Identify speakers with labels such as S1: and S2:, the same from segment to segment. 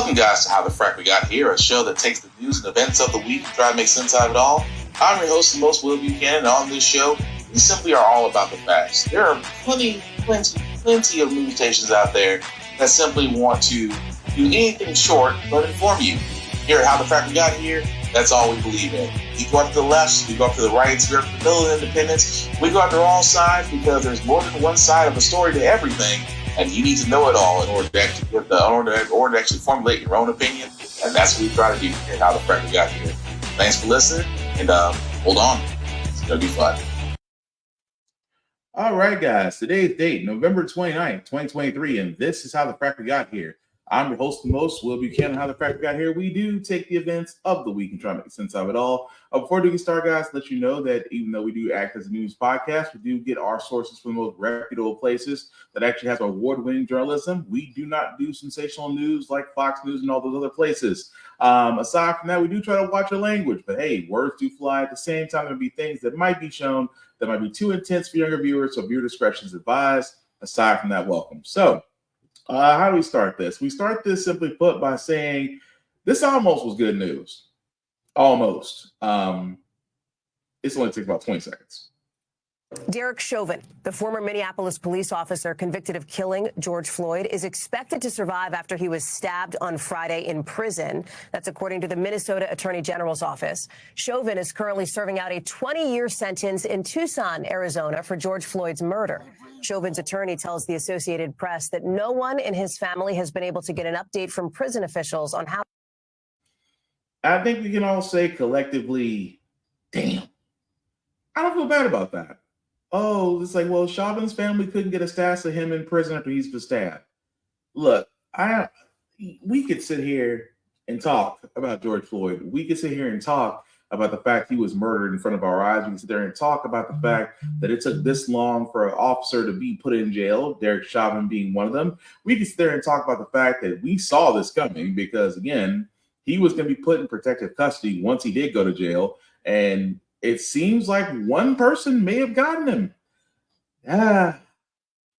S1: Welcome, guys, to How the Frack We Got Here, a show that takes the news and events of the week and try to make sense out of it all. I'm your host, the most Will Buchanan, and on this show, we simply are all about the facts. There are plenty of news stations out there that simply want to do anything short but inform you. Here at How the Frack We Got Here, that's all we believe in. We go up to the left, we go up to the right, we go up to the middle of independence. We go after all sides because there's more than one side of a story to everything, and you need to know it all in order to actually formulate your own opinion. And that's what we try to do here at How the Frack We Got Here. Thanks for listening, and hold on. It's going to be fun.
S2: All right, guys. Today's date, November 29th, 2023, and this is How the Frack We Got Here. I'm your host, the most Will Buchanan. How the Frack We Got Here. We do take the events of the week and try to make sense of it all. Before we get started, guys, let you know that even though we do act as a news podcast, we do get our sources from the most reputable places that actually has award-winning journalism. We do not do sensational news like Fox News and all those other places. Aside from that, we do try to watch our language, but hey, words do fly. At the same time, there'll be things that might be shown that might be too intense for younger viewers, so viewer discretion is advised. Aside from that, welcome. So, how do we start this? We start this simply put by saying this almost was good news. Almost. It's only takes about 20 seconds.
S3: Derek Chauvin, the former Minneapolis police officer convicted of killing George Floyd, is expected to survive after he was stabbed on Friday in prison. That's according to the Minnesota Attorney General's office. Chauvin is currently serving out a 20-year sentence in Tucson, Arizona, for George Floyd's murder. Chauvin's attorney tells the Associated Press that no one in his family has been able to get an update from prison officials on how.
S2: I think we can all say collectively, damn, I don't feel bad about that. Oh, it's like, well, Chauvin's family couldn't get a stats of him in prison after he's been stabbed. Look, we could sit here and talk about George Floyd. We could sit here and talk about the fact he was murdered in front of our eyes. We can sit there and talk about the fact that it took this long for an officer to be put in jail, Derek Chauvin being one of them. We can sit there and talk about the fact that we saw this coming because, again, he was going to be put in protective custody once he did go to jail. And it seems like one person may have gotten him.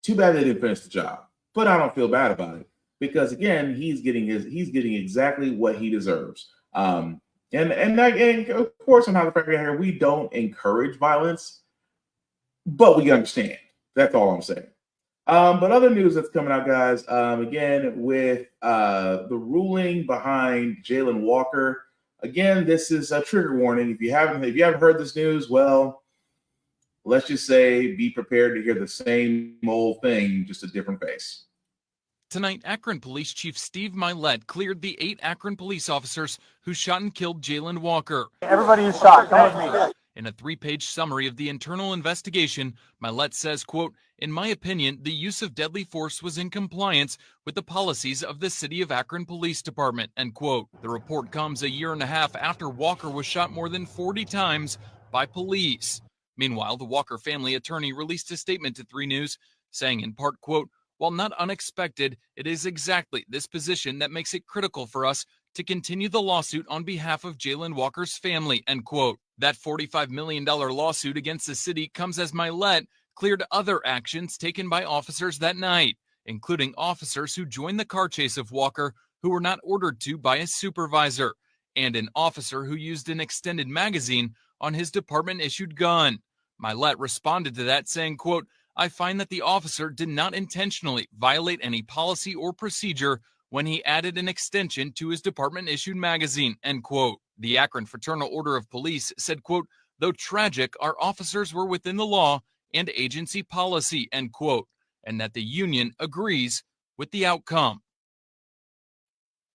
S2: Too bad they didn't finish the job. But I don't feel bad about it because, again, he's getting exactly what he deserves. And of course, on How the Frack We Got Here, we don't encourage violence, but we understand. That's all I'm saying. But other news that's coming out, guys, again, with the ruling behind Jayland Walker. Again, this is a trigger warning. If you haven't heard this news, well, let's just say be prepared to hear the same old thing, just a different face.
S4: Tonight, Akron Police Chief Steve Milet cleared the 8 Akron police officers who shot and killed Jayland Walker.
S5: Everybody is shot. Come with me.
S4: In a 3-page summary of the internal investigation, Milet says, quote, "In my opinion, the use of deadly force was in compliance with the policies of the City of Akron Police Department," end quote. The report comes a year and a half after Walker was shot more than 40 times by police. Meanwhile, the Walker family attorney released a statement to 3 News saying in part, quote, "While not unexpected, it is exactly this position that makes it critical for us to continue the lawsuit on behalf of Jayland Walker's family," end quote. That $45 million lawsuit against the city comes as Milet cleared other actions taken by officers that night, including officers who joined the car chase of Walker who were not ordered to by a supervisor, and an officer who used an extended magazine on his department-issued gun. Milet responded to that saying, quote, "I find that the officer did not intentionally violate any policy or procedure when he added an extension to his department-issued magazine," end quote. The Akron Fraternal Order of Police said, quote, "Though tragic, our officers were within the law and agency policy," end quote, and that the union agrees with the outcome.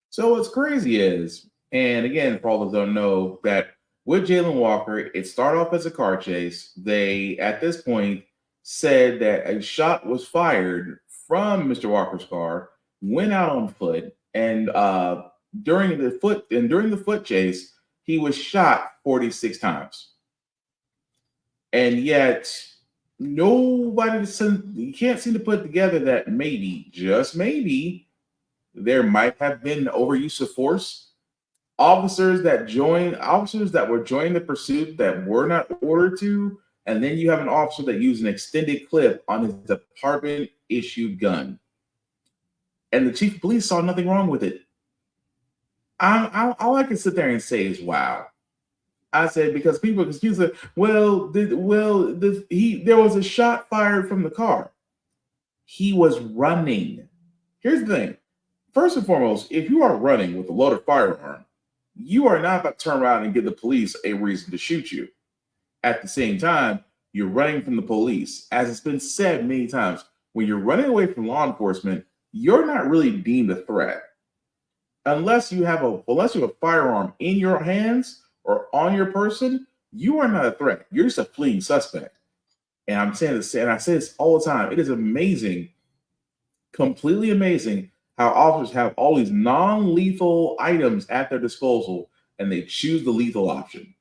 S2: So what's crazy is, and again, for all those who don't know, that with Jayland Walker, it started off as a car chase. They, at this point, said that a shot was fired from Mr. Walker's car, went out on foot, and during the foot chase, he was shot 46 times. And yet, you can't seem to put together that maybe, just maybe, there might have been overuse of force. Officers that were joining the pursuit that were not ordered to, and then you have an officer that used an extended clip on his department-issued gun. And the chief of police saw nothing wrong with it. all I can sit there and say is wow. I said because people excuse it. Well, there was a shot fired from the car. He was running. Here's the thing. First and foremost, if you are running with a loaded firearm, you are not about to turn around and give the police a reason to shoot you. At the same time, you're running from the police. As it's been said many times, when you're running away from law enforcement, you're not really deemed a threat. Unless you have a firearm in your hands or on your person, you are not a threat. You're just a fleeing suspect. And I'm saying this, and I say this all the time. It is amazing, completely amazing, how officers have all these non-lethal items at their disposal, and they choose the lethal option.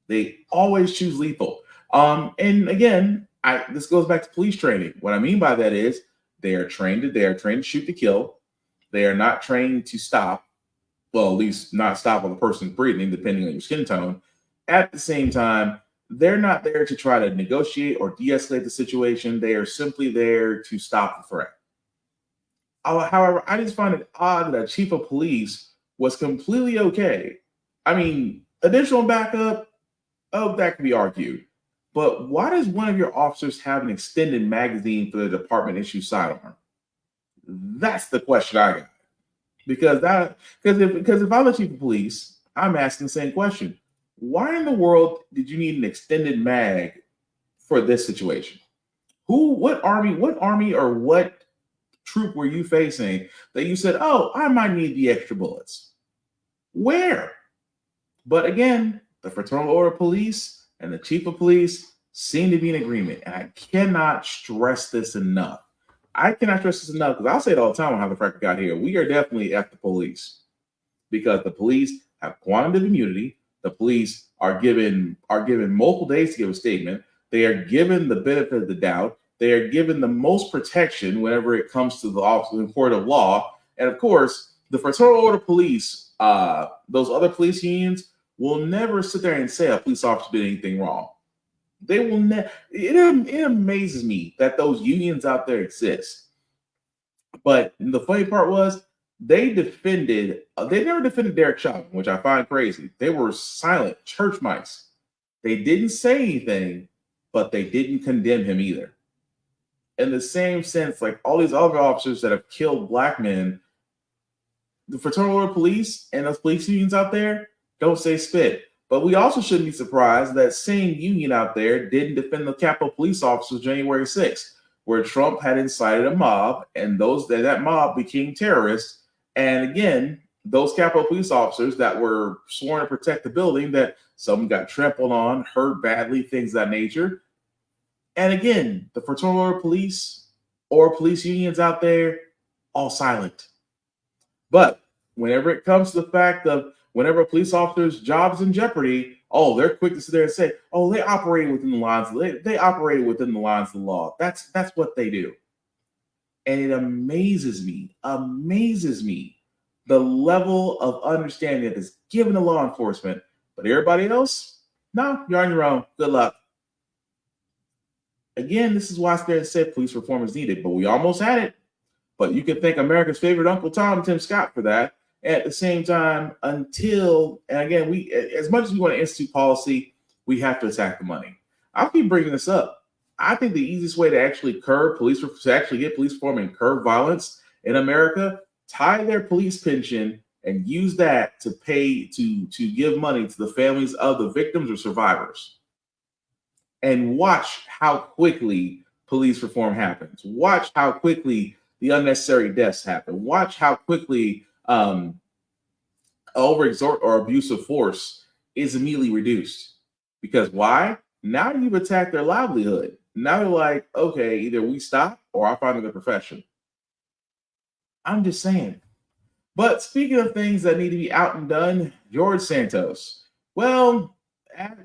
S2: They always choose lethal. And again, this goes back to police training. What I mean by that is they are trained to shoot to kill. They are not trained to stop. Well, at least not stop while the person's breathing, depending on your skin tone. At the same time, they're not there to try to negotiate or de-escalate the situation. They are simply there to stop the threat. However, I just find it odd that a chief of police was completely okay. I mean, additional backup, that can be argued. But why does one of your officers have an extended magazine for the department issue sidearm? That's the question I got. Because if I'm the chief of police, I'm asking the same question. Why in the world did you need an extended mag for this situation? What army or what troop were you facing that you said, oh, I might need the extra bullets? Where? But again, the Fraternal Order of Police and the chief of police seem to be in agreement. And I cannot stress this enough. Because I'll say it all the time on how the Frack got here. We are definitely at the police because the police have quantum immunity. The police are given multiple days to give a statement. They are given the benefit of the doubt. They are given the most protection whenever it comes to the office in court of law. And of course, the Fraternal Order of Police, those other police unions, will never sit there and say a police officer did anything wrong. They will never. It amazes me that those unions out there exist. But the funny part was they never defended Derek Chauvin, which I find crazy. They were silent church mice. They didn't say anything, but they didn't condemn him either. In the same sense, like all these other officers that have killed black men, the Fraternal Order of Police and those police unions out there don't say spit. But we also shouldn't be surprised that same union out there didn't defend the Capitol Police officers January 6th, where Trump had incited a mob, and that mob became terrorists. And again, those Capitol Police officers that were sworn to protect the building, that some got trampled on, hurt badly, things of that nature. And again, the Fraternal Order of Police or police unions out there, all silent. But whenever it comes to the fact of whenever a police officer's job is in jeopardy, they're quick to sit there and say, they operated within the lines. They operated within the lines of the law. That's what they do. And it amazes me the level of understanding that is given to law enforcement. But everybody else, no, you're on your own. Good luck. Again, this is why I said police reform is needed, but we almost had it. But you can thank America's favorite Uncle Tom, Tim Scott, for that. At the same time, and again, we, as much as we want to institute policy, we have to attack the money. I'll keep bringing this up. I think the easiest way to actually get police reform and curb violence in America, tie their police pension and use that to give money to the families of the victims or survivors. And watch how quickly police reform happens. Watch how quickly the unnecessary deaths happen. Watch how quickly overexert or abuse of force is immediately reduced. Because why? Now you've attacked their livelihood. Now they're like, okay, either we stop or I find another profession. I'm just saying. But speaking of things that need to be out and done, George Santos. Well,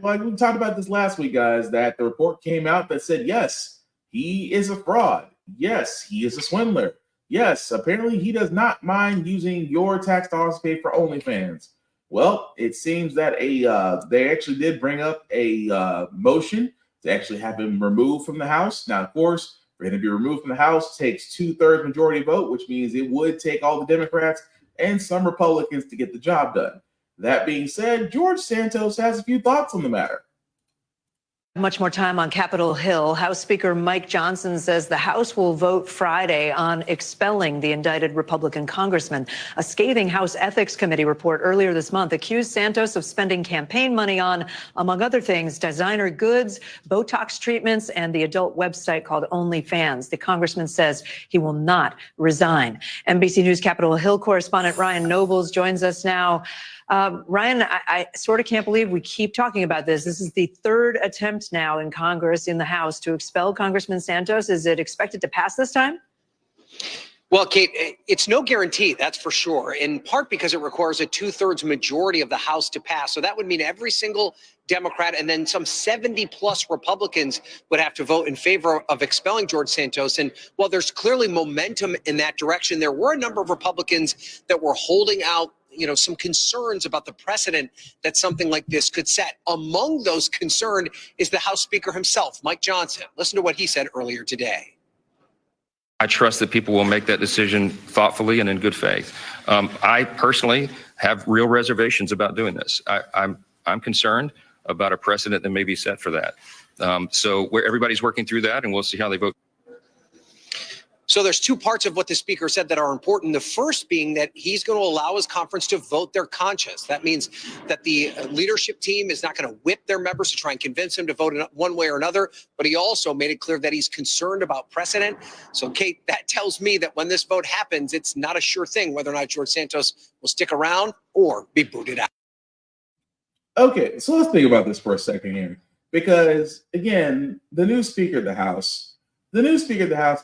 S2: like we talked about this last week, guys, that the report came out that said, yes, he is a fraud. Yes, he is a swindler. Yes, apparently he does not mind using your tax dollars to pay for OnlyFans. Well, it seems that they actually did bring up a motion to actually have him removed from the House. Now, of course, for him to be removed from the House takes 2/3 majority vote, which means it would take all the Democrats and some Republicans to get the job done. That being said, George Santos has a few thoughts on the matter.
S6: Much more time on Capitol Hill. House Speaker Mike Johnson says the House will vote Friday on expelling the indicted Republican congressman. A scathing House Ethics Committee report earlier this month accused Santos of spending campaign money on, among other things, designer goods, Botox treatments, and the adult website called OnlyFans. The congressman says he will not resign. NBC News Capitol Hill correspondent Ryan Nobles joins us now. Ryan, I sort of can't believe we keep talking about this. This is the third attempt now in Congress, in the House, to expel Congressman Santos. Is it expected to pass this time?
S7: Well, Kate, it's no guarantee, that's for sure, in part because it requires a 2/3 majority of the House to pass. So that would mean every single Democrat and then some 70 plus Republicans would have to vote in favor of expelling George Santos. And while there's clearly momentum in that direction, there were a number of Republicans that were holding out some concerns about the precedent that something like this could set. Among those concerned is the House Speaker himself, Mike Johnson. Listen to what he said earlier today.
S8: I trust that people will make that decision thoughtfully and in good faith. I personally have real reservations about doing this. I'm concerned about a precedent that may be set for that. So where everybody's working through that, and we'll see how they vote.
S7: So there's two parts of what the speaker said that are important. The first being that he's going to allow his conference to vote their conscience. That means that the leadership team is not going to whip their members to try and convince them to vote in one way or another. But he also made it clear that he's concerned about precedent. So, Kate, that tells me that when this vote happens, it's not a sure thing whether or not George Santos will stick around or be booted out.
S2: Okay, so let's think about this for a second here. Because, again, the new Speaker of the House,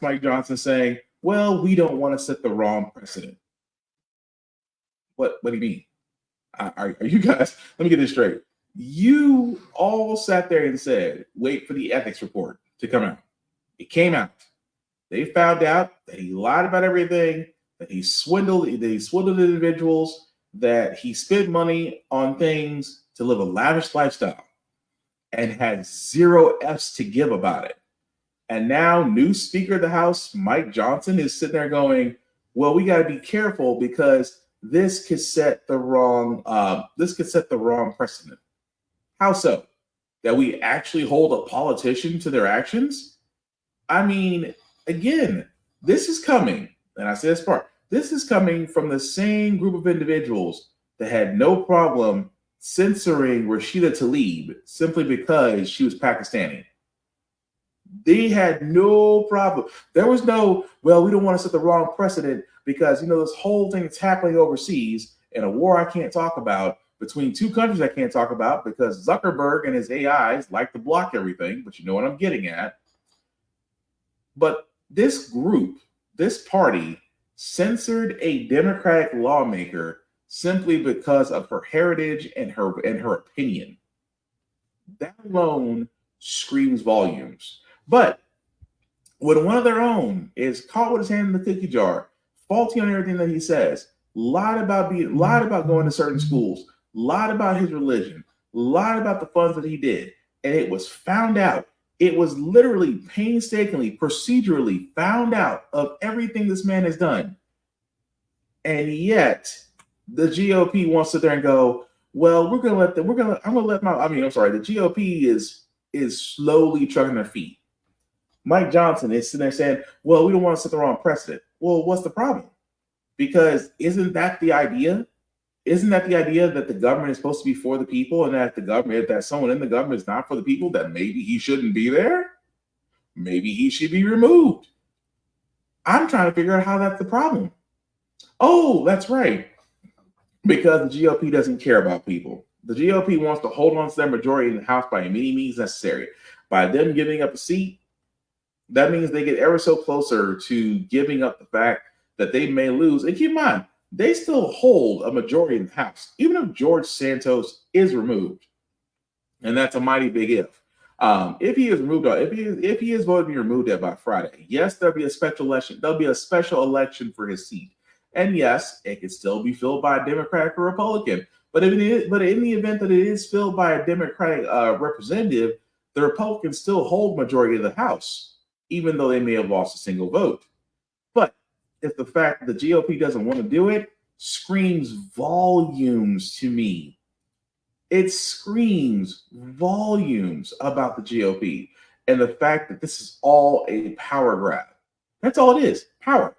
S2: Mike Johnson, saying, well, we don't want to set the wrong precedent. What do you mean? Are you guys, let me get this straight. You all sat there and said, wait for the ethics report to come out. It came out. They found out that he lied about everything, that he swindled individuals, that he spent money on things to live a lavish lifestyle and had zero F's to give about it. And now new Speaker of the House, Mike Johnson, is sitting there going, well, we got to be careful because this could set the wrong precedent. How so? That we actually hold a politician to their actions? I mean, again, this is coming, and I say this part, this is coming from the same group of individuals that had no problem censoring Rashida Tlaib simply because she was Pakistani. They had no problem. There was no, well, we don't want to set the wrong precedent because, this whole thing that's happening overseas in a war I can't talk about between two countries I can't talk about because Zuckerberg and his AIs like to block everything, but you know what I'm getting at. But this group, this party, censored a Democratic lawmaker simply because of her heritage and her opinion. That alone screams volumes. But when one of their own is caught with his hand in the cookie jar, faulty on everything that he says, lied about going to certain schools, lied about his religion, lied about the funds that he did, and it was found out. It was literally painstakingly, procedurally found out of everything this man has done. And yet the GOP wants to sit there and go, well, the GOP is slowly trucking their feet. Mike Johnson is sitting there saying, well, we don't want to set the wrong precedent. Well, what's the problem? Because isn't that the idea? Isn't that the idea that the government is supposed to be for the people and that that someone in the government is not for the people, that maybe he shouldn't be there? Maybe he should be removed. I'm trying to figure out how that's the problem. Oh, that's right. Because the GOP doesn't care about people. The GOP wants to hold on to their majority in the House by any means necessary. By them giving up a seat, that means they get ever so closer to giving up the fact that they may lose. And keep in mind, they still hold a majority in the House, even if George Santos is removed. And that's a mighty big if. If he is removed, if he is voted to be removed by Friday, yes, there'll be a special election. There'll be a special election for his seat. And yes, it could still be filled by a Democratic or Republican. But in the event that it is filled by a Democratic representative, the Republicans still hold majority of the House, even though they may have lost a single vote. But if the fact that the GOP doesn't want to do it, screams volumes to me. It screams volumes about the GOP and the fact that this is all a power grab. That's all it is, power.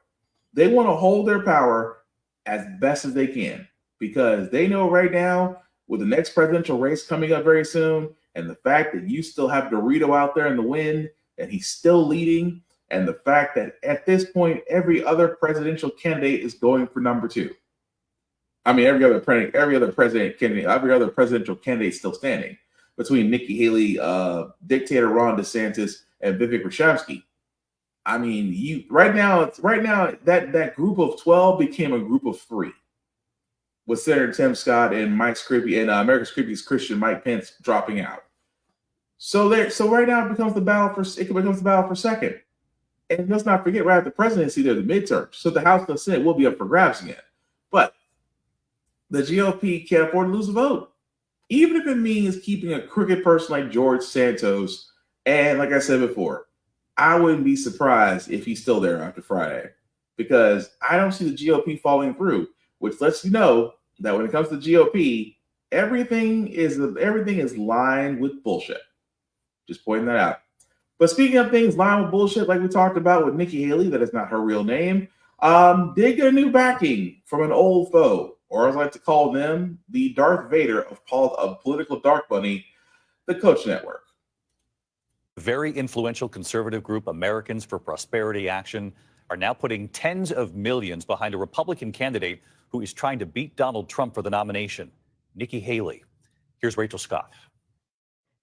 S2: They want to hold their power as best as they can because they know right now with the next presidential race coming up very soon and the fact that you still have Dorito out there in the wind and he's still leading and the fact that at this point, every other presidential candidate is going for number 2. I mean, every other presidential candidate still standing between Nikki Haley, dictator Ron DeSantis, and Vivek Ramaswamy. I mean, right now that group of 12 became a group of 3, with Senator Tim Scott and Mike's creepy and America's creepiest Christian Mike Pence dropping out. So right now it becomes the battle for second. And let's not forget, right after the presidency, there's the midterms. So the House and the Senate will be up for grabs again. But the GOP can't afford to lose a vote, even if it means keeping a crooked person like George Santos. And like I said before, I wouldn't be surprised if he's still there after Friday, because I don't see the GOP falling through, which lets you know that when it comes to the GOP, everything is lined with bullshit. Just pointing that out. But speaking of things lined with bullshit, like we talked about with Nikki Haley, that is not her real name, did get a new backing from an old foe, or as I like to call them, the Darth Vader of political dark money, the Coach Network.
S9: Very influential conservative group, Americans for Prosperity Action, are now putting tens of millions behind a Republican candidate who is trying to beat Donald Trump for the nomination, Nikki Haley. Here's Rachel Scott.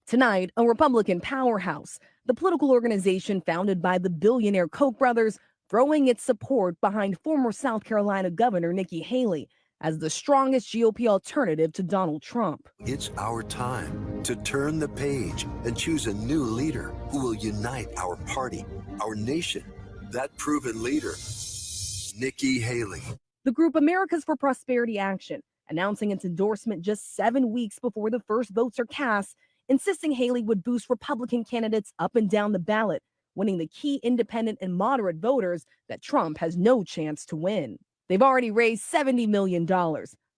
S10: Tonight, a Republican powerhouse, the political organization founded by the billionaire Koch brothers, throwing its support behind former South Carolina Governor Nikki Haley as the strongest GOP alternative to Donald Trump.
S11: It's our time to turn the page and choose a new leader who will unite our party, our nation. That proven leader, Nikki Haley.
S10: The group Americans for Prosperity Action, announcing its endorsement just 7 weeks before the first votes are cast, insisting Haley would boost Republican candidates up and down the ballot, winning the key independent and moderate voters that Trump has no chance to win. They've already raised $70 million,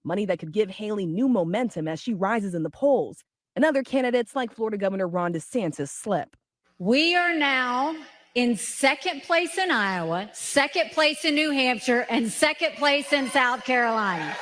S10: money that could give Haley new momentum as she rises in the polls, and other candidates like Florida Governor Ron DeSantis slip.
S12: We are now in second place in Iowa, second place in New Hampshire, and second place in South Carolina.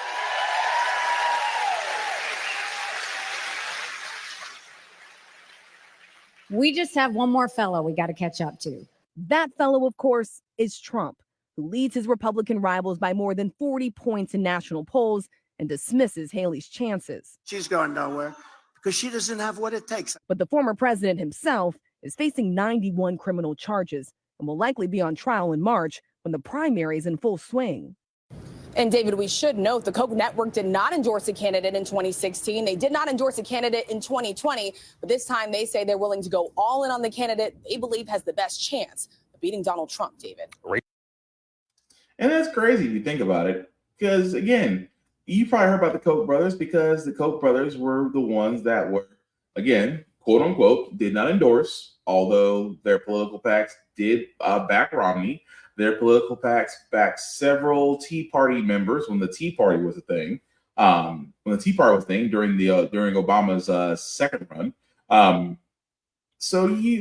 S12: We just have one more fellow we got to catch up to.
S10: That fellow, of course, is Trump, who leads his Republican rivals by more than 40 points in national polls and dismisses Haley's chances.
S13: She's going nowhere because she doesn't have what it takes.
S10: But the former president himself is facing 91 criminal charges and will likely be on trial in March when the primary is in full swing.
S14: And David, we should note the Koch network did not endorse a candidate in 2016. They did not endorse a candidate in 2020. But this time they say they're willing to go all in on the candidate they believe has the best chance of beating Donald Trump, David.
S2: And that's crazy if you think about it, because, again, you probably heard about the Koch brothers because the Koch brothers were the ones that were, again, quote unquote, did not endorse, although their political PACs did back Romney. Their political PACs backed several Tea Party members when the Tea Party was a thing. During Obama's second run.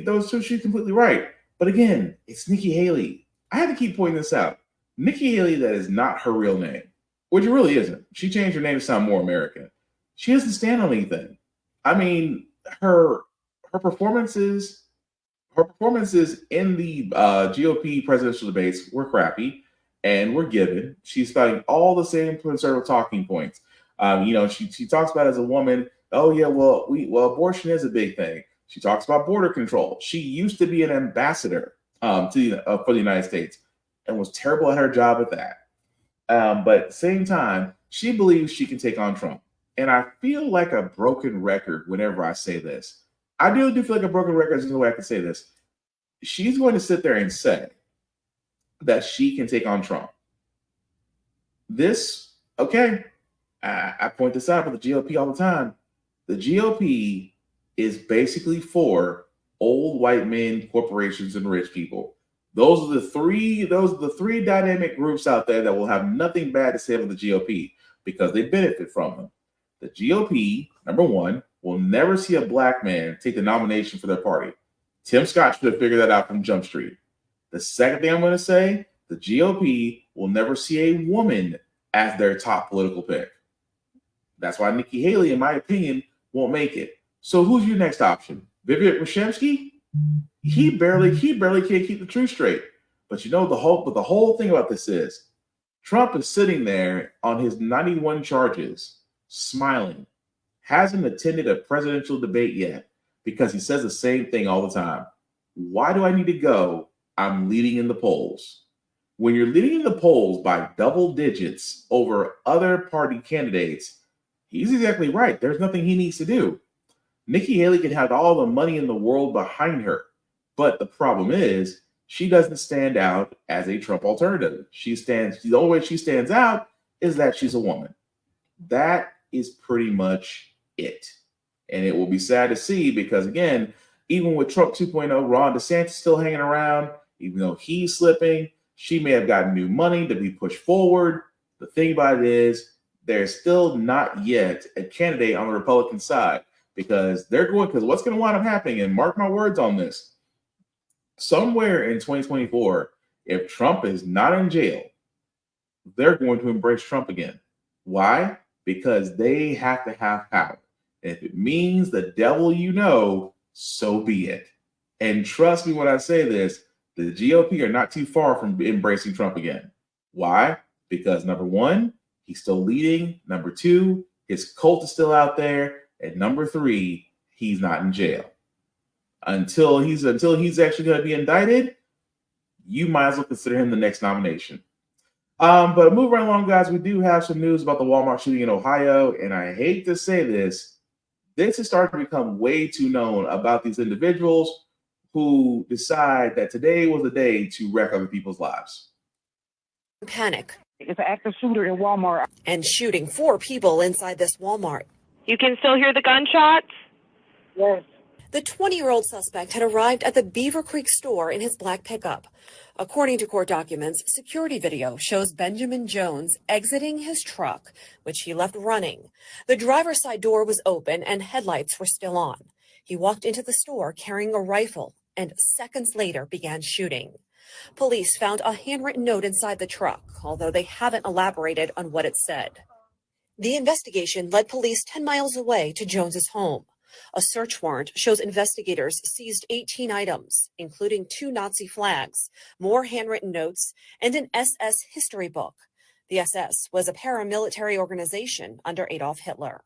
S2: Those two, she's completely right. But again, it's Nikki Haley. I have to keep pointing this out. Nikki Haley, that is not her real name, which it really isn't. She changed her name to sound more American. She doesn't stand on anything. I mean, her performances in the GOP presidential debates were crappy and were given. She's spouting all the same conservative talking points. She talks about as a woman, oh yeah, well abortion is a big thing. She talks about border control. She used to be an ambassador for the United States and was terrible at her job at that. But at the same time, she believes she can take on Trump. And I feel like a broken record whenever I say this. I do feel like a broken record is the way I can say this. She's going to sit there and say that she can take on Trump. I point this out for the GOP all the time. The GOP is basically for old white men, corporations, and rich people. Those are the three dynamic groups out there that will have nothing bad to say about the GOP because they benefit from them. The GOP, number one, will never see a black man take the nomination for their party. Tim Scott should have figured that out from Jump Street. The second thing I'm going to say, the GOP will never see a woman as their top political pick. That's why Nikki Haley, in my opinion, won't make it. So who's your next option? Vivek Rashevsky? He barely can't keep the truth straight. But the whole thing about this is Trump is sitting there on his 91 charges, smiling, hasn't attended a presidential debate yet because he says the same thing all the time. Why do I need to go? I'm leading in the polls. When you're leading in the polls by double digits over other party candidates, he's exactly right. There's nothing he needs to do. Nikki Haley can have all the money in the world behind her, but the problem is she doesn't stand out as a Trump alternative. The only way she stands out is that she's a woman. That is pretty much it. And it will be sad to see because, again, even with Trump 2.0, Ron DeSantis still hanging around, even though he's slipping, she may have gotten new money to be pushed forward. The thing about it is there's still not yet a candidate on the Republican side because what's going to wind up happening, and mark my words on this, somewhere in 2024, if Trump is not in jail, they're going to embrace Trump again. Why? Because they have to have power. And if it means the devil so be it. And trust me when I say this, the GOP are not too far from embracing Trump again. Why? Because number one, he's still leading. Number two, his cult is still out there. And number three, he's not in jail. Until he's actually going to be indicted, you might as well consider him the next nomination. But moving right along, guys, we do have some news about the Walmart shooting in Ohio. And I hate to say this is starting to become way too known about these individuals who decide that today was the day to wreck other people's lives.
S15: Panic.
S16: It's an active shooter in Walmart.
S15: And shooting 4 people inside this Walmart.
S16: You can still hear the gunshots? Yes.
S15: The 20-year-old suspect had arrived at the Beaver Creek store in his black pickup. According to court documents, security video shows Benjamin Jones exiting his truck, which he left running. The driver's side door was open and headlights were still on. He walked into the store carrying a rifle and seconds later began shooting. Police found a handwritten note inside the truck, although they haven't elaborated on what it said. The investigation led police 10 miles away to Jones's home. A search warrant shows investigators seized 18 items, including 2 Nazi flags, more handwritten notes, and an SS history book. The SS was a paramilitary organization under Adolf Hitler.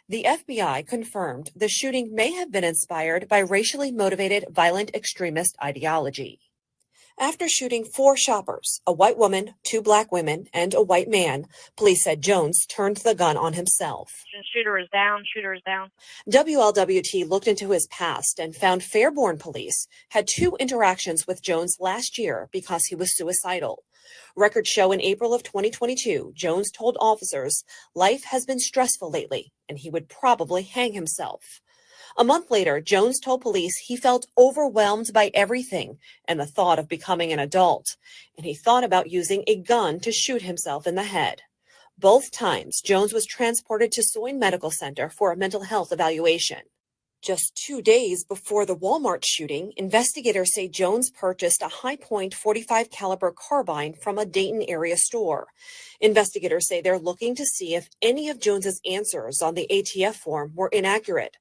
S15: The FBI confirmed the shooting may have been inspired by racially motivated violent extremist ideology. After shooting 4 shoppers, a white woman, 2 black women, and a white man, police said Jones turned the gun on himself.
S16: Shooter is down. Shooter is down.
S15: WLWT looked into his past and found Fairborn police had 2 interactions with Jones last year because he was suicidal. Records show in April of 2022, Jones told officers, "Life has been stressful lately, and he would probably hang himself." A month later, Jones told police he felt overwhelmed by everything and the thought of becoming an adult, and he thought about using a gun to shoot himself in the head. Both times, Jones was transported to Soin Medical Center for a mental health evaluation. Just 2 days before the Walmart shooting, investigators say Jones purchased a high-point .45 caliber carbine from a Dayton area store. Investigators say they're looking to see if any of Jones's answers on the ATF form were inaccurate.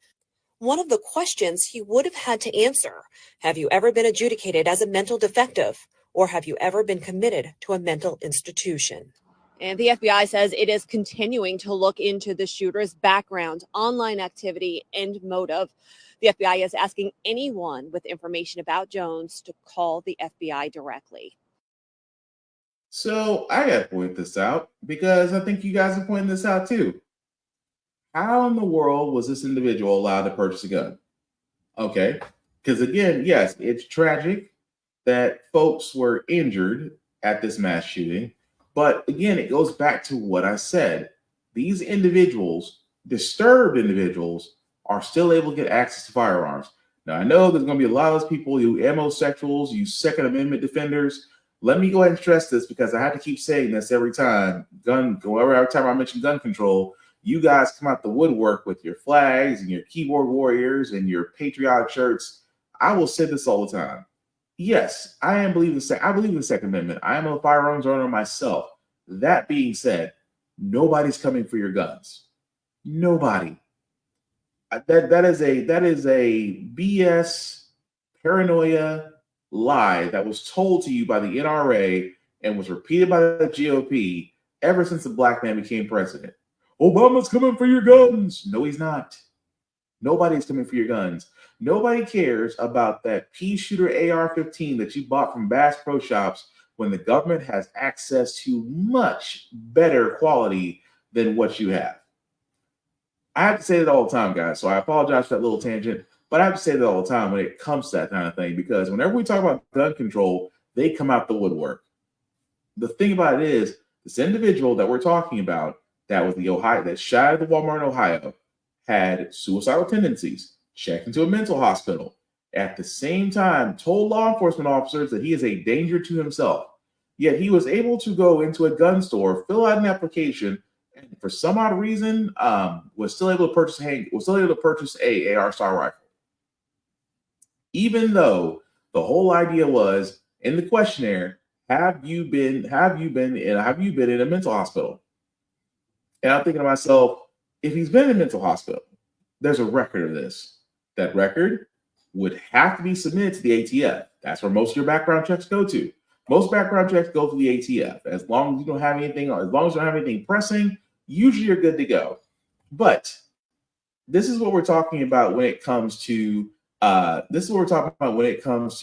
S15: One of the questions he would have had to answer, have you ever been adjudicated as a mental defective, or have you ever been committed to a mental institution?
S17: And the FBI says it is continuing to look into the shooter's background, online activity, and motive. The FBI is asking anyone with information about Jones to call the FBI directly.
S2: So I got to point this out because I think you guys are pointing this out too. How in the world was this individual allowed to purchase a gun? Okay, because again, yes, it's tragic that folks were injured at this mass shooting. But again, it goes back to what I said. These individuals, disturbed individuals, are still able to get access to firearms. Now, I know there's going to be a lot of those people, you homosexuals, you Second Amendment defenders. Let me go ahead and stress this because I have to keep saying this every time. Every time I mention gun control, you guys come out the woodwork with your flags and your keyboard warriors and your patriotic shirts. I will say this all the time. Yes, I believe in the Second Amendment. I am a firearms owner myself. That being said, nobody's coming for your guns. Nobody. That is a BS paranoia lie that was told to you by the NRA and was repeated by the GOP ever since the black man became president. Obama's coming for your guns. No, he's not. Nobody's coming for your guns. Nobody cares about that pea shooter AR-15 that you bought from Bass Pro Shops when the government has access to much better quality than what you have. I have to say that all the time, guys, so I apologize for that little tangent, but I have to say that all the time when it comes to that kind of thing, because whenever we talk about gun control, they come out the woodwork. The thing about it is, this individual that we're talking about that was that shot at the Walmart in Ohio had suicidal tendencies, checked into a mental hospital, at the same time told law enforcement officers that he is a danger to himself. Yet he was able to go into a gun store, fill out an application, and for some odd reason, was still able to purchase a AR style rifle. Even though the whole idea was in the questionnaire, have you been in a mental hospital? And I'm thinking to myself, if he's been in a mental hospital, there's a record of this. That record would have to be submitted to the ATF. That's where most of your background checks go to. Most background checks go to the ATF. As long as you don't have anything pressing, usually you're good to go. But this is what we're talking about when it comes to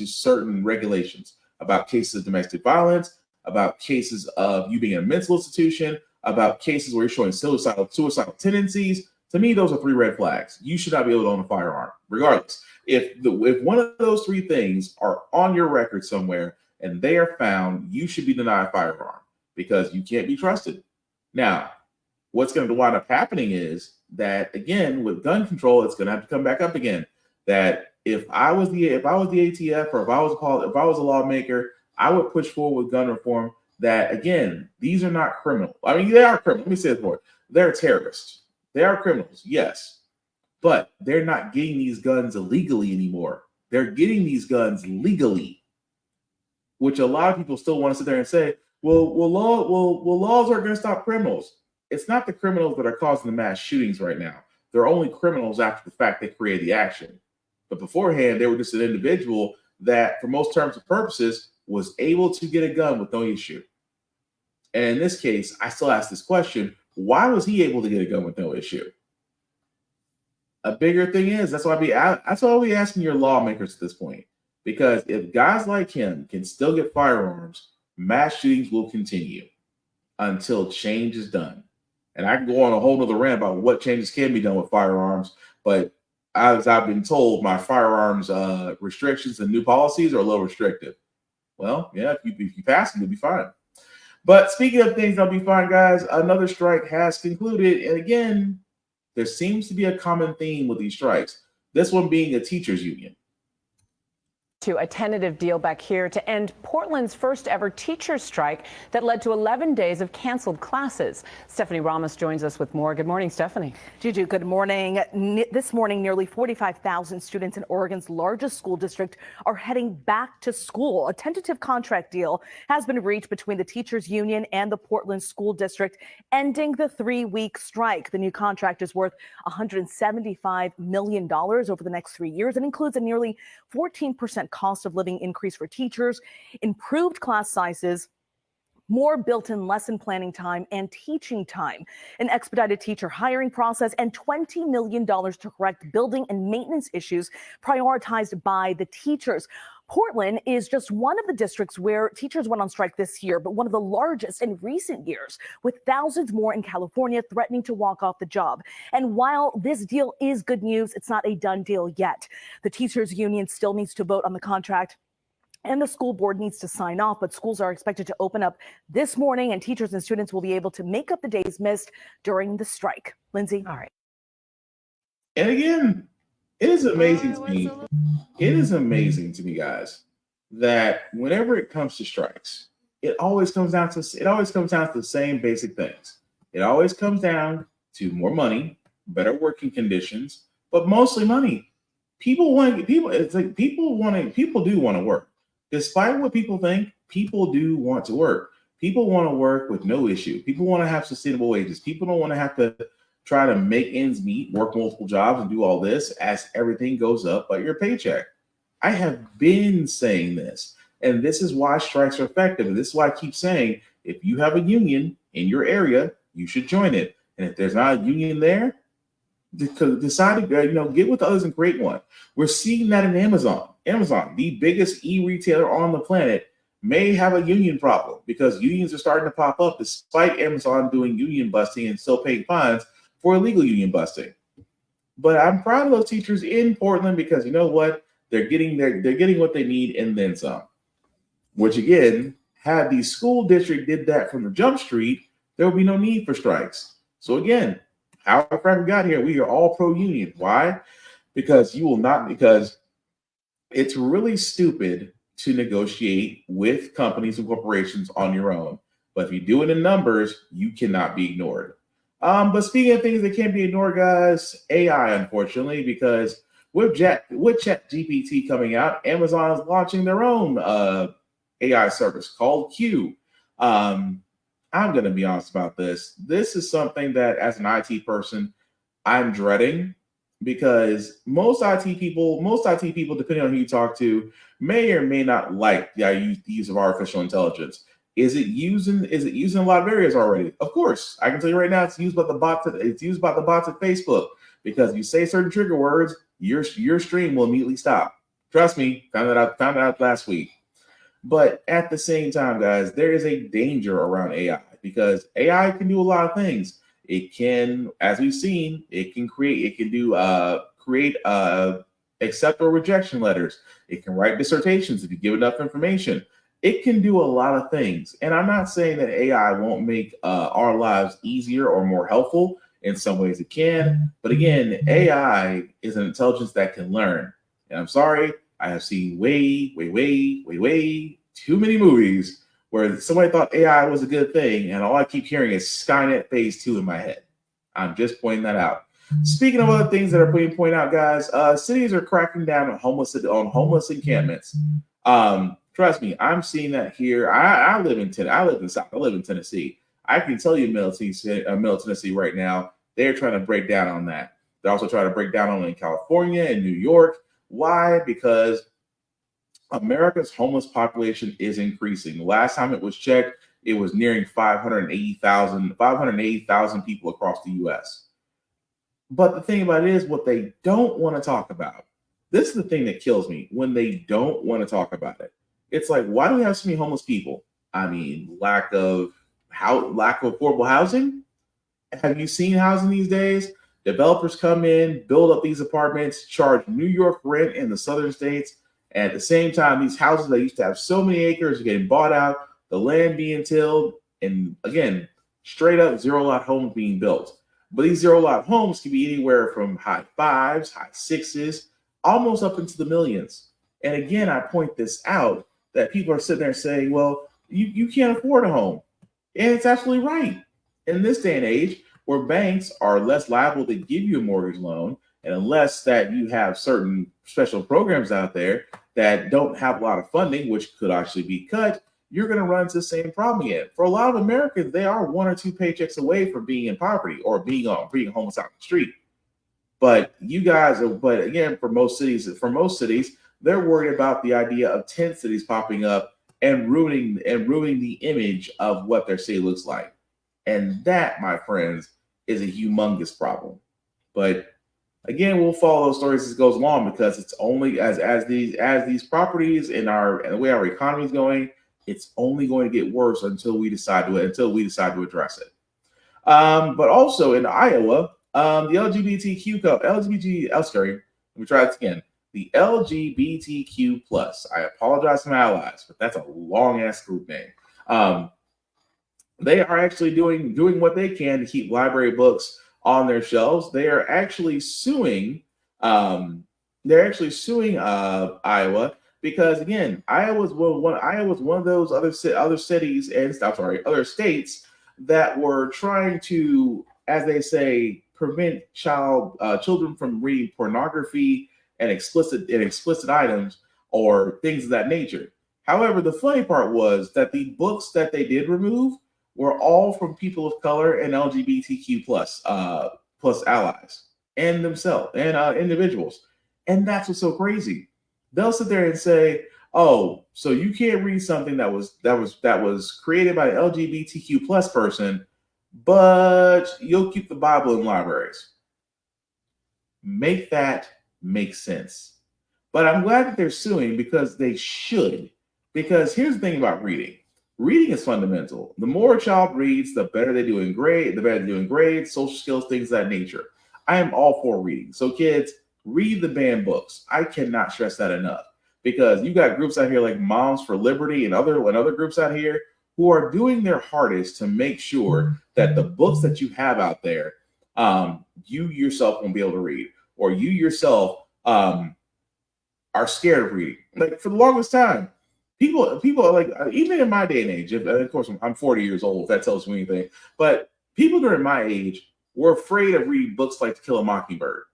S2: certain regulations about cases of domestic violence, about cases of you being in a mental institution, about cases where you're showing suicidal tendencies. To me, those are 3 red flags. You should not be able to own a firearm, regardless. If one of those 3 things are on your record somewhere and they are found, you should be denied a firearm because you can't be trusted. Now, what's going to wind up happening is that, again, with gun control, it's going to have to come back up again. That if I was the ATF or if I was a lawmaker, I would push forward with gun reform. That, again, these are not criminals. I mean, they are criminals. Let me say this more. They're terrorists. They are criminals, yes, but they're not getting these guns illegally anymore. They're getting these guns legally, which a lot of people still want to sit there and say, well, laws aren't going to stop criminals. It's not the criminals that are causing the mass shootings right now. They're only criminals after the fact they created the action. But beforehand, they were just an individual that, for most terms and purposes, was able to get a gun with no issue. And in this case, I still ask this question, why was he able to get a gun with no issue? A bigger thing is, that's why I'll be asking your lawmakers at this point. Because if guys like him can still get firearms, mass shootings will continue until change is done. And I can go on a whole nother rant about what changes can be done with firearms, but as I've been told, my firearms restrictions and new policies are a little restrictive. Well, yeah, if you pass them, you'll be fine. But speaking of things that'll be fine, guys, another strike has concluded. And again, there seems to be a common theme with these strikes. This one being a teachers union.
S18: To a tentative deal back here to end Portland's first ever teacher strike that led to 11 days of canceled classes. Stephanie Ramos joins us with more. Good morning, Stephanie.
S19: Juju, good morning. This morning, nearly 45,000 students in Oregon's largest school district are heading back to school. A tentative contract deal has been reached between the teachers union and the Portland School District, ending the 3-week strike. The new contract is worth $175 million over the next 3 years and includes a nearly 14% cost of living increase for teachers, improved class sizes, more built-in lesson planning time and teaching time, an expedited teacher hiring process, and $20 million to correct building and maintenance issues prioritized by the teachers. Portland is just one of the districts where teachers went on strike this year, but one of the largest in recent years, with thousands more in California threatening to walk off the job. And while this deal is good news, it's not a done deal yet. The teachers union still needs to vote on the contract, and the school board needs to sign off, but schools are expected to open up this morning, and teachers and students will be able to make up the days missed during the strike. Lindsay?
S2: All right. And again, It is amazing to me. It is amazing to me, guys, that whenever it comes to strikes, it always comes down to the same basic things. It always comes down to more money, better working conditions, but mostly money. People want people. It's like people do want to work, despite what people think. People do want to work. People want to work with no issue. People want to have sustainable wages. People don't want to have to try to make ends meet, work multiple jobs, and do all this as everything goes up but your paycheck. I have been saying this, and this is why strikes are effective. And this is why I keep saying, if you have a union in your area, you should join it. And if there's not a union there, decide to get with others and create one. We're seeing that in Amazon. Amazon, the biggest e-retailer on the planet, may have a union problem because unions are starting to pop up despite Amazon doing union busting and still paying fines for illegal union busting. But I'm proud of those teachers in Portland because you know what? They're getting what they need and then some. Which again, had the school district did that from the jump street, there would be no need for strikes. So again, how Frack we got here, we are all pro-union. Why? Because it's really stupid to negotiate with companies and corporations on your own. But if you do it in numbers, you cannot be ignored. But speaking of things that can't be ignored, guys, AI, unfortunately, because with ChatGPT coming out, Amazon is launching their own AI service called Q. I'm going to be honest about this. This is something that, as an IT person, I'm dreading because most IT people, depending on who you talk to, may or may not like the use of artificial intelligence. Is it used in a lot of areas already? Of course. I can tell you right now, it's used by the bots at Facebook because if you say certain trigger words, your stream will immediately stop. Trust me, found it out last week. But at the same time, guys, there is a danger around AI because AI can do a lot of things. It can, as we've seen, create accept or rejection letters. It can write dissertations if you give enough information. It can do a lot of things. And I'm not saying that AI won't make our lives easier or more helpful. In some ways it can. But again, AI is an intelligence that can learn. And I'm sorry, I have seen way too many movies where somebody thought AI was a good thing, and all I keep hearing is Skynet Phase 2 in my head. I'm just pointing that out. Speaking of other things that are being pointed out, guys, cities are cracking down on homeless encampments. Trust me, I'm seeing that here. I live in Tennessee. I can tell you, Middle Tennessee right now, they're trying to break down on that. They're also trying to break down on it in California and New York. Why? Because America's homeless population is increasing. The last time it was checked, it was nearing 580,000 people across the U.S. But the thing about it is what they don't want to talk about. This is the thing that kills me when they don't want to talk about it. It's like, why do we have so many homeless people? I mean, lack of affordable housing. Have you seen housing these days? Developers come in, build up these apartments, charge New York rent in the southern states. And at the same time, these houses that used to have so many acres are getting bought out, the land being tilled, and again, straight up zero-lot homes being built. But these zero-lot homes can be anywhere from high fives, high sixes, almost up into the millions. And again, I point this out that people are sitting there saying, well, you can't afford a home. And it's absolutely right. In this day and age, where banks are less liable to give you a mortgage loan, and unless that you have certain special programs out there that don't have a lot of funding, which could actually be cut, you're going to run into the same problem again. For a lot of Americans, they are 1 or 2 paychecks away from being in poverty or being homeless out on the street. But again, for most cities, they're worried about the idea of tent cities popping up and ruining the image of what their city looks like. And that, my friends, is a humongous problem. But again, we'll follow those stories as it goes along because it's only as these properties and the way our economy is going, it's only going to get worse until we decide to address it. But also in Iowa, the the LGBTQ plus. I apologize to my allies, but that's a long ass group name. They are actually doing what they can to keep library books on their shelves. They are actually suing they're actually suing Iowa because, again, Iowa's one of those other cities and other states that were trying to, as they say, prevent children from reading pornography and explicit items or things of that nature. However, the funny part was that the books that they did remove were all from people of color and LGBTQ plus allies and themselves and individuals. And that's what's so crazy. They'll sit there and say, "Oh, so you can't read something that was created by an LGBTQ plus person, but you'll keep the Bible in libraries." Make that make sense. But I'm glad that they're suing because they should. Because here's the thing about reading. Reading is fundamental. The more a child reads, the better they do in grades, social skills, things of that nature. I am all for reading. So kids, read the banned books. I cannot stress that enough. Because you got groups out here like Moms for Liberty and other groups out here who are doing their hardest to make sure that the books that you have out there, you yourself won't be able to read, or you yourself are scared of reading. Like, for the longest time, people are like, even in my day and age, of course I'm 40 years old, if that tells you anything, but people during my age were afraid of reading books like To Kill a Mockingbird.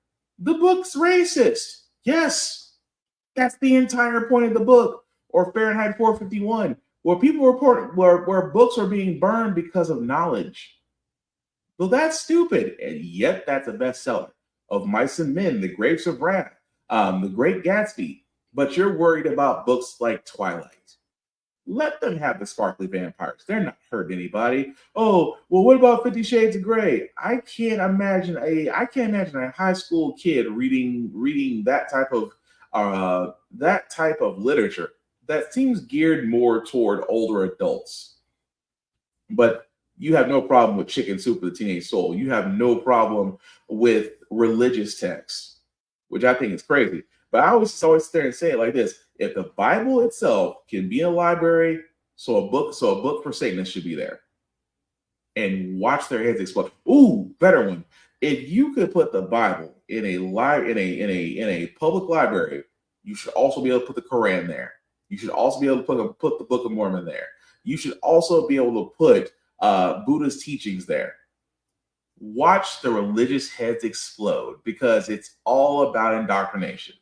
S2: The book's racist. Yes, that's the entire point of the book. Or Fahrenheit 451, where people report where books are being burned because of knowledge. Well, that's stupid, and yet that's a bestseller. Of Mice and Men, The Grapes of Wrath, The Great Gatsby. But you're worried about books like Twilight. Let them have the sparkly vampires. They're not hurting anybody. Oh, well, what about 50 Shades of Grey? I can't imagine a high school kid reading that type of literature that seems geared more toward older adults. But you have no problem with Chicken Soup for the Teenage Soul. You have no problem with religious texts, which I think is crazy. But I always sit there and say it like this: if the Bible itself can be in a library, so a book for Satanists should be there. And watch their heads explode. Ooh, better one. If you could put the Bible in a public library, you should also be able to put the Quran there. You should also be able to put the Book of Mormon there. You should also be able to put Buddha's teachings there. Watch the religious heads explode, because it's all about indoctrination.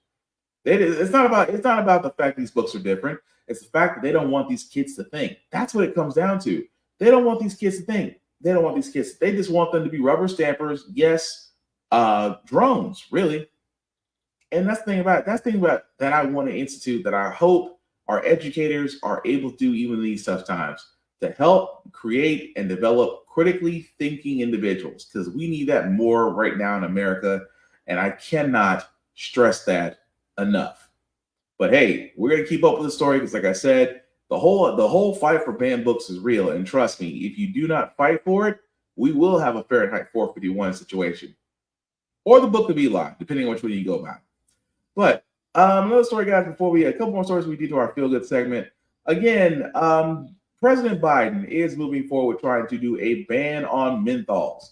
S2: It's not about the fact these books are different. It's the fact that they don't want these kids to think. That's what it comes down to. They don't want these kids to think. They don't want these kids. They just want them to be rubber stampers. Yes, drones, really. And that's the thing about that I want to institute, that I hope our educators are able to do even in these tough times, to help create and develop critically thinking individuals, because we need that more right now in America. And I cannot stress that enough. But hey, we're going to keep up with the story, because like I said, the whole fight for banned books is real. And trust me, if you do not fight for it, we will have a Fahrenheit 451 situation, or the Book of Eli, depending on which way you go by. But another story, guys, a couple more stories we do to our feel good segment. Again, President Biden is moving forward trying to do a ban on menthols,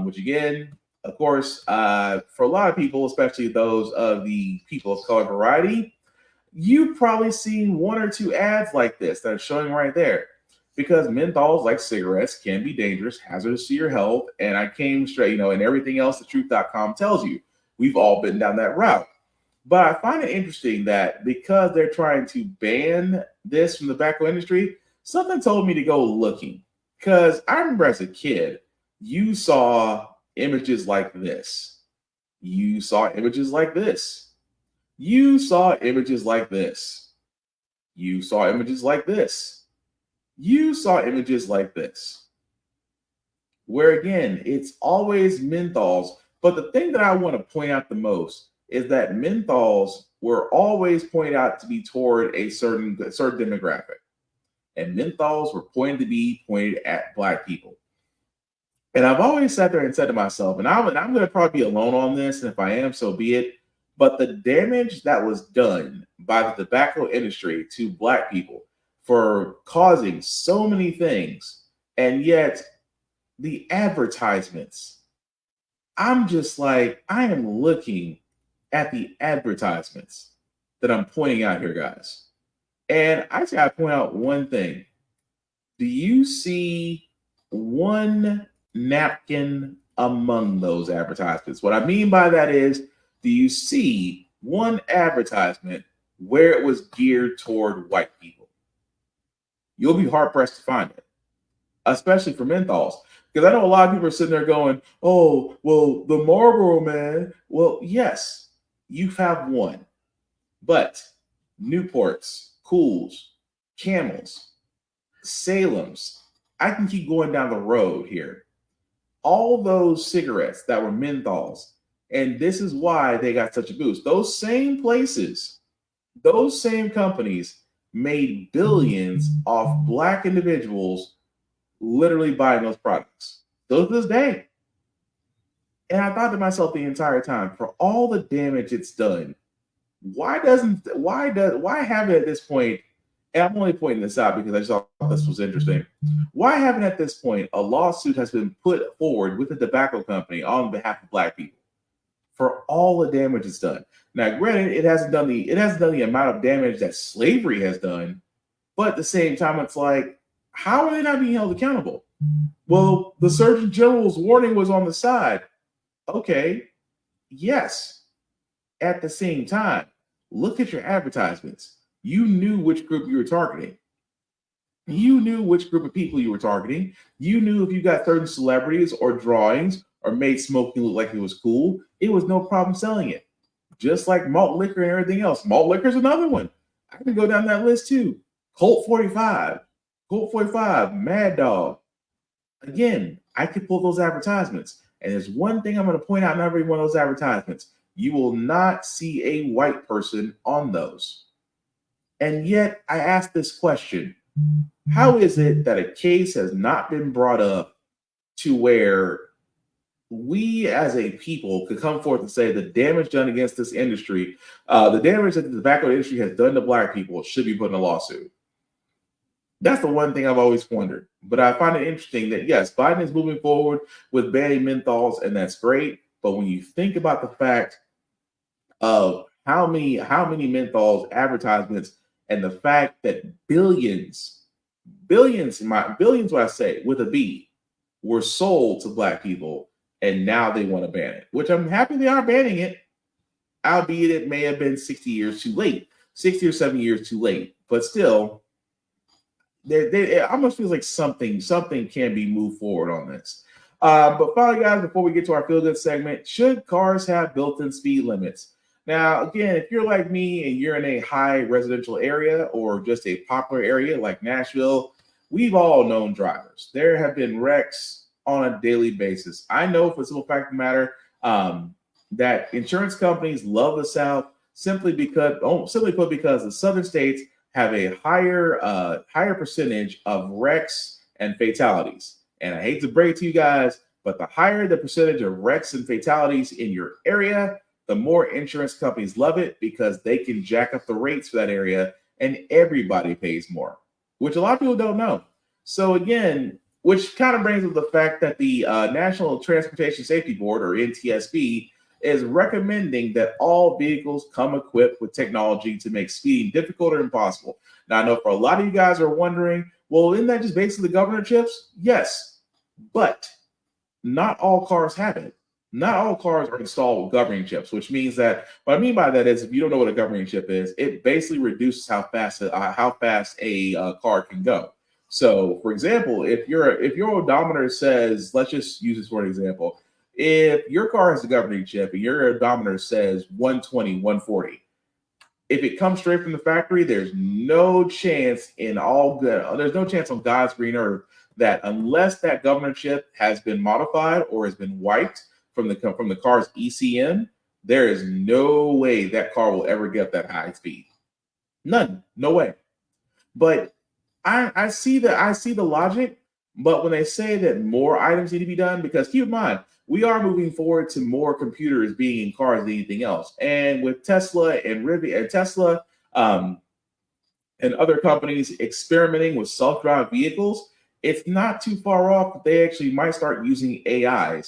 S2: which again, of course, for a lot of people, especially those of the people of color variety, you've probably seen one or two ads like this that are showing right there, because menthols, like cigarettes, can be dangerous, hazardous to your health. And I came straight, and everything else that truth.com tells you. We've all been down that route. But I find it interesting that because they're trying to ban this from the tobacco industry, something told me to go looking. Because I remember as a kid, you saw images like this. You saw images like this. You saw images like this. You saw images like this. You saw images like this. Where again, it's always menthols. But the thing that I want to point out the most is that menthols were always pointed out to be toward a certain demographic. And menthols were pointed at Black people. And I've always sat there and said to myself, and I'm going to probably be alone on this, and if I am, so be it. But the damage that was done by the tobacco industry to Black people for causing so many things, and yet the advertisements, I'm just like, I am looking at the advertisements that I'm pointing out here, guys. And I just gotta point out one thing. Do you see one napkin among those advertisements? What I mean by that is, do you see one advertisement where it was geared toward white people? You'll be hard pressed to find it, especially for menthols. Because I know a lot of people are sitting there going, oh, well, the Marlboro Man. Well, yes, you have one. But Newports, Cools, Camels, Salem's, I can keep going down the road here. All those cigarettes that were menthols, and this is why they got such a boost. Those same places, those same companies made billions off black individuals literally buying those products. Still to this day. And I thought to myself the entire time, for all the damage it's done, why have it at this point? And I'm only pointing this out because I just thought this was interesting. Why haven't at this point a lawsuit has been put forward with the tobacco company on behalf of black people for all the damage it's done? Now, granted, it hasn't done the amount of damage that slavery has done, but at the same time, it's like, how are they not being held accountable? Well, the Surgeon General's warning was on the side. Okay, yes. At the same time, look at your advertisements. You knew which group you were targeting. You knew which group of people you were targeting. You knew if you got certain celebrities or drawings or made smoking look like it was cool, it was no problem selling it. Just like malt liquor and everything else. Malt liquor is another one. I can go down that list too. Colt 45, Mad Dog. Again, I could pull those advertisements. And there's one thing I'm going to point out in every one of those advertisements. You will not see a white person on those. And yet I ask this question: how is it that a case has not been brought up to where we as a people could come forth and say the damage done against this industry, the damage that the tobacco industry has done to black people should be put in a lawsuit? That's the one thing I've always wondered. But I find it interesting that, yes, Biden is moving forward with banning menthols, and that's great. But when you think about the fact of how many menthols advertisements and the fact that billions, what I say with a B, were sold to black people, and now they want to ban it, which I'm happy they are banning it, albeit it may have been 60 years too late, 60 or 70 years too late. But still, it almost feels like something can be moved forward on this. But finally, guys, before we get to our feel good segment, should cars have built-in speed limits? Now, again, if you're like me and you're in a high residential area or just a popular area like Nashville, we've all known drivers. There have been wrecks on a daily basis. I know for the simple fact of the matter that insurance companies love the South simply put because the southern states have a higher percentage of wrecks and fatalities. And I hate to break it to you guys, but the higher the percentage of wrecks and fatalities in your area, the more insurance companies love it because they can jack up the rates for that area and everybody pays more, which a lot of people don't know. So again, which kind of brings up the fact that the National Transportation Safety Board, or NTSB, is recommending that all vehicles come equipped with technology to make speeding difficult or impossible. Now, I know for a lot of you guys are wondering, well, isn't that just basically the governor chips? Yes, but not all cars have it. Not all cars are installed with governing chips, which means that what I mean by that is, if you don't know what a governing chip is, it basically reduces how fast a car can go. So, for example, if your odometer says, let's just use this for an example, if your car has a governing chip and your odometer says 120, 140, if it comes straight from the factory, there's no chance on God's green earth that unless that governor chip has been modified or has been wiped from the car's ECM, there is no way that car will ever get that high speed. None, no way. But I see the logic. But when they say that more items need to be done, because keep in mind, we are moving forward to more computers being in cars than anything else. And with Tesla and and other companies experimenting with self-driving vehicles, it's not too far off that they actually might start using AI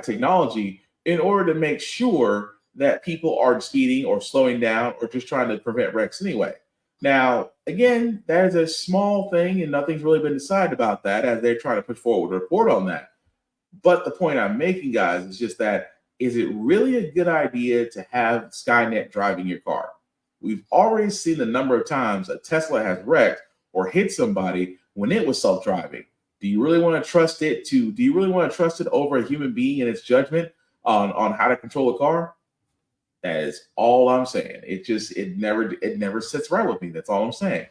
S2: technology in order to make sure that people are speeding or slowing down or just trying to prevent wrecks anyway. Now, again, that is a small thing and nothing's really been decided about that as they're trying to push forward a report on that. But the point I'm making, guys, is just that, is it really a good idea to have Skynet driving your car? We've already seen the number of times a Tesla has wrecked or hit somebody when it was self-driving. Do you really want to trust it over a human being and its judgment on how to control a car? That is all I'm saying. It never sits right with me. That's all I'm saying.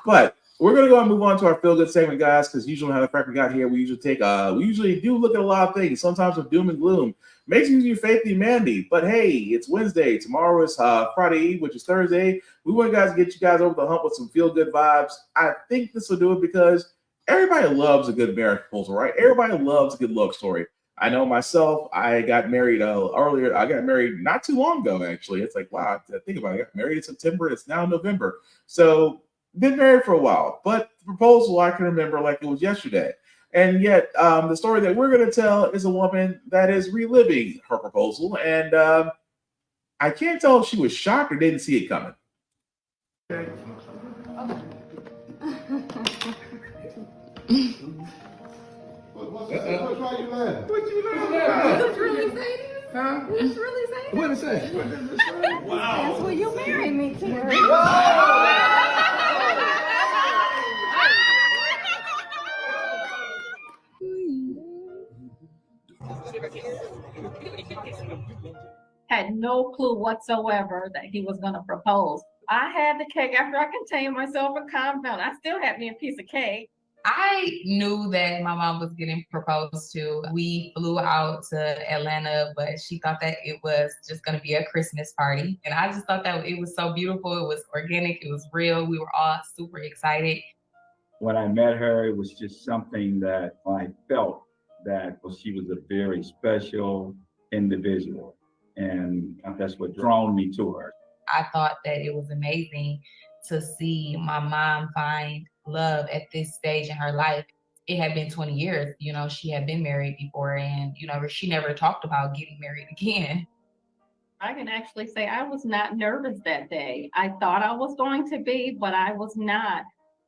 S2: But we're gonna go and move on to our feel good segment, guys, because usually how the Frack we got here, we usually do look at a lot of things, sometimes with doom and gloom. Makes you faith in humanity. But hey, it's Wednesday. Tomorrow is Friday Eve, which is Thursday. We want to get you guys over the hump with some feel good vibes. I think this will do it because everybody loves a good marriage proposal, right? Everybody loves a good love story. I know myself, I got married earlier. I got married not too long ago, actually. It's like, wow, I think about it. I got married in September. It's now November. So been married for a while, but the proposal I can remember like it was yesterday. And yet the story that we're going to tell is a woman that is reliving her proposal. And I can't tell if she was shocked or didn't see it coming.
S20: What's why you laughing? What you laughing? Did you really say this? Huh? Did you really say this? What did it say? What did it say? Wow. That's what you married me to.
S21: Had no clue whatsoever that he was going to propose. I had the cake after I contained myself and calmed down. I still had me a piece of cake.
S22: I knew that my mom was getting proposed to. We flew out to Atlanta, but she thought that it was just going to be a Christmas party. And I just thought that it was so beautiful. It was organic. It was real. We were all super excited.
S23: When I met her, it was just something that I felt that she was a very special individual. And that's what drawn me to her.
S22: I thought that it was amazing to see my mom find love at this stage in her life. It had been 20 years, she had been married before and, she never talked about getting married again.
S21: I can actually say I was not nervous that day. I thought I was going to be, but I was not.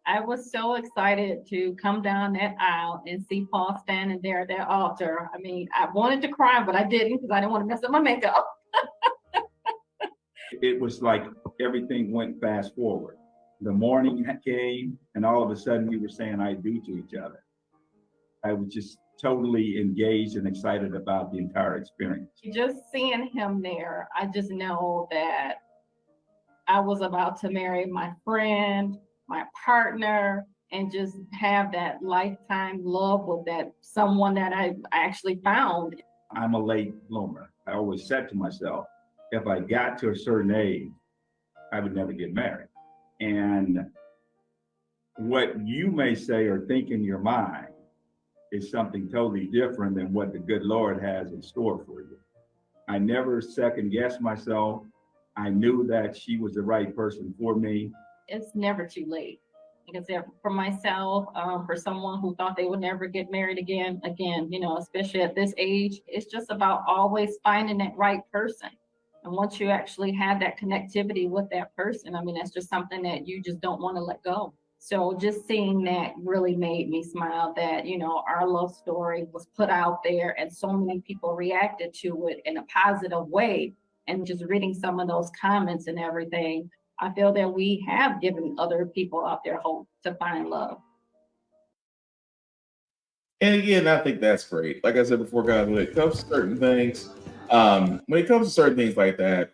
S21: I was so excited to come down that aisle and see Paul standing there at that altar. I mean, I wanted to cry, but I didn't because I didn't want to mess up my makeup.
S23: It was like everything went fast forward. The morning came and all of a sudden we were saying I do to each other. I was just totally engaged and excited about the entire experience.
S21: Just seeing him there, I just know that I was about to marry my friend, my partner, and just have that lifetime love with that someone that I actually found.
S23: I'm a late bloomer. I always said to myself, if I got to a certain age, I would never get married. And what you may say or think in your mind is something totally different than what the good Lord has in store for you. I never second guessed myself. I knew that she was the right person for me.
S21: It's never too late. Like I said, for myself, for someone who thought they would never get married again, especially at this age, it's just about always finding that right person. And once you actually have that connectivity with that person, that's just something that you just don't want to let go. So just seeing that really made me smile that, our love story was put out there and so many people reacted to it in a positive way. And just reading some of those comments and everything, I feel that we have given other people out there hope to find love.
S2: And again, I think that's great. Like I said before, guys, when it comes to certain things, like that,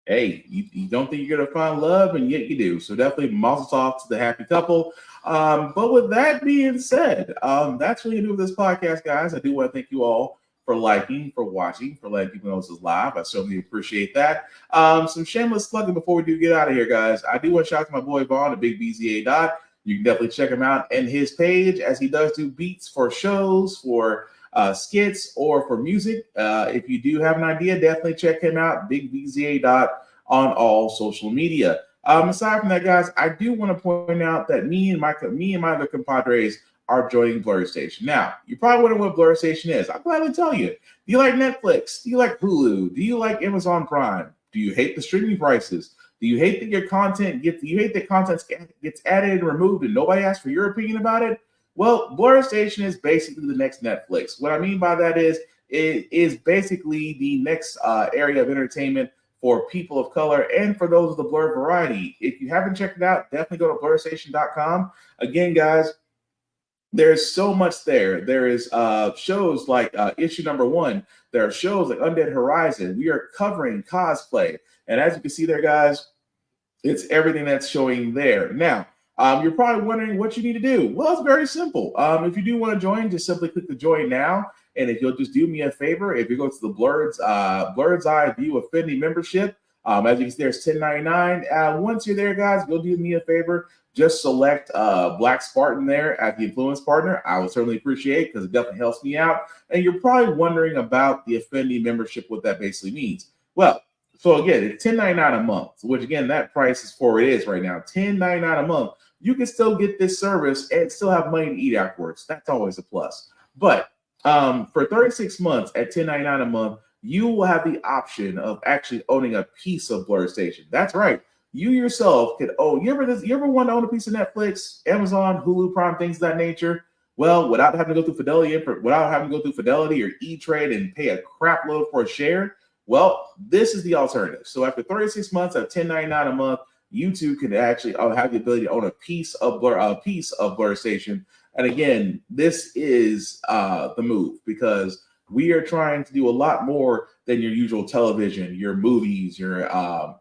S2: hey, you don't think you're going to find love, and yet you do. So definitely mazel tov to the happy couple. But with that being said, that's really new with this podcast, guys. I do want to thank you all for liking, for watching, for letting people know this is live. I certainly appreciate that. Some shameless plugging before we do get out of here, guys. I do want to shout out to my boy Vaughn at Big BZA Dot. You can definitely check him out and his page as he does do beats for shows, for skits, or for music. If you do have an idea, definitely check him out, Big BZA Dot, on all social media. Aside from that, guys, I do want to point out that me and my other compadres are joining Blur Station. Now, you probably wonder what Blur Station is. I'll gladly tell you. Do you like Netflix? Do you like Hulu? Do you like Amazon Prime? Do you hate the streaming prices? Do you hate that your content gets added and removed and nobody asks for your opinion about it? Well, Blur Station is basically the next Netflix. What I mean by that is it is basically the next area of entertainment for people of color and for those of the Blur variety. If you haven't checked it out, definitely go to blurstation.com. Again, guys, there's so much there. There is shows like issue number 1. There are shows like Undead Horizon. We are covering cosplay. And as you can see there, guys, it's everything that's showing there. Now, you're probably wondering what you need to do. Well, it's very simple. If you do want to join, just simply click the join now. And if you'll just do me a favor, if you go to the Blurred's Eye View Affinity membership, as you can see, there's $10.99. Once you're there, guys, you'll do me a favor. Just select Black Spartan there at the influence partner. I would certainly appreciate it because it definitely helps me out. And you're probably wondering about the Affinity membership, what that basically means. Well, so again, it's $10.99 a month, which again, that price is for it is right now, $10.99 a month. You can still get this service and still have money to eat afterwards. That's always a plus. But for 36 months at $10.99 a month, you will have the option of actually owning a piece of Blur Station. That's right. You yourself could own. You ever want to own a piece of Netflix, Amazon, Hulu, Prime, things of that nature? Well, without having to go through Fidelity or E-Trade and pay a crap load for a share. Well, this is the alternative. So after 36 months at $10.99 a month, you too can actually have the ability to own a piece of Blur Station. And again, this is the move because we are trying to do a lot more than your usual television, your movies, your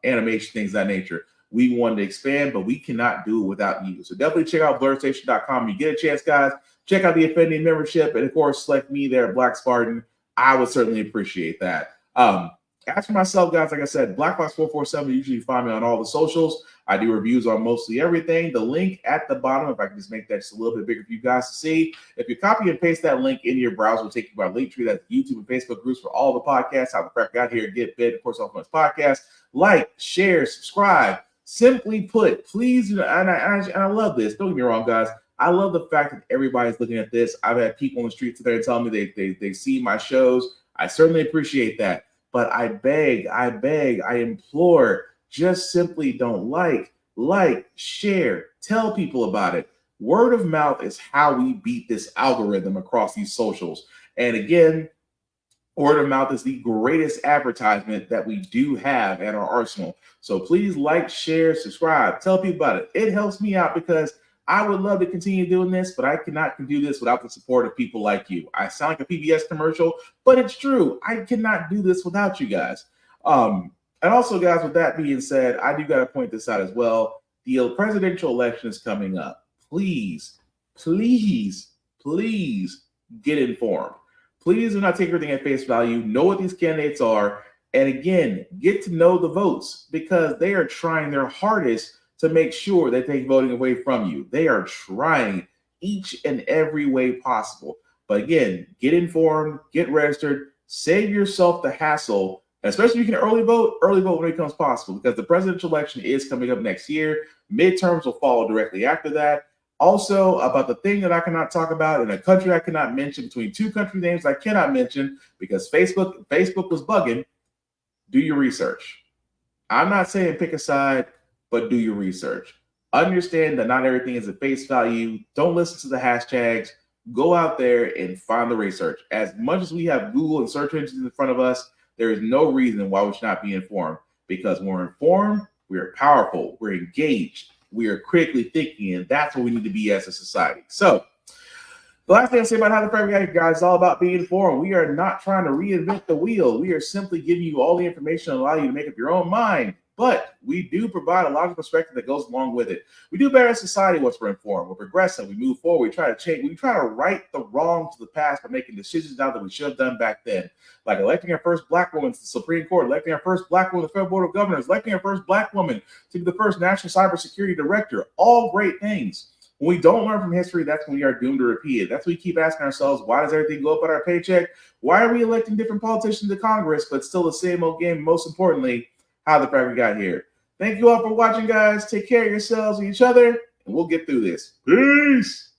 S2: animation, things of that nature. We wanted to expand, but we cannot do it without you. So definitely check out blurstation.com. You get a chance, guys. Check out the Affinity membership. And of course, select me there, Black Spartan. I would certainly appreciate that. As for myself, guys, like I said, BlackBox447, you usually find me on all the socials. I do reviews on mostly everything. The link at the bottom, if I can just make that just a little bit bigger for you guys to see. If you copy and paste that link in your browser, it'll take you to our link tree. That's YouTube and Facebook groups for all the podcasts. How the Frack got here, get bit, of course, off my podcast. Like, share, subscribe. Simply put, please, and I love this. Don't get me wrong, guys. I love the fact that everybody's looking at this. I've had people on the streets there telling me they see my shows. I certainly appreciate that. But I beg, I implore, just simply don't like, share, tell people about it. Word of mouth is how we beat this algorithm across these socials. And again, word of mouth is the greatest advertisement that we do have at our arsenal. So please like, share, subscribe, tell people about it. It helps me out because I would love to continue doing this, but I cannot do this without the support of people like you. I sound like a PBS commercial, but it's true. I cannot do this without you guys. And also, guys, with that being said, I do got to point this out as well. The presidential election is coming up. Please, please, please get informed. Please do not take everything at face value. Know what these candidates are. And again, get to know the votes because they are trying their hardest to make sure they take voting away from you. They are trying each and every way possible. But again, get informed, get registered, save yourself the hassle, especially if you can early vote when it becomes possible, because the presidential election is coming up next year. Midterms will follow directly after that. Also, about the thing that I cannot talk about in a country I cannot mention, between two country names I cannot mention because Facebook was bugging, do your research. I'm not saying pick a side, but do your research. Understand that not everything is at face value. Don't listen to the hashtags. Go out there and find the research. As much as we have Google and search engines in front of us, there is no reason why we should not be informed. Because when we're informed, we are powerful, we're engaged, we are critically thinking, and that's what we need to be as a society. So, the last thing I say about How the Frack got here, guys, is all about being informed. We are not trying to reinvent the wheel. We are simply giving you all the information to allow you to make up your own mind. But we do provide a logical perspective that goes along with it. We do better as society once we're informed. We're progressive. We move forward. We try to change. We try to right the wrongs of the past by making decisions now that we should have done back then. Like electing our first black woman to the Supreme Court, electing our first black woman to the Federal Board of Governors, electing our first black woman to be the first National Cybersecurity Director. All great things. When we don't learn from history, that's when we are doomed to repeat it. That's when we keep asking ourselves, why does everything go up on our paycheck? Why are we electing different politicians to Congress, but still the same old game? Most importantly, how the Frack got here. Thank you all for watching, guys. Take care of yourselves and each other, and we'll get through this. Peace.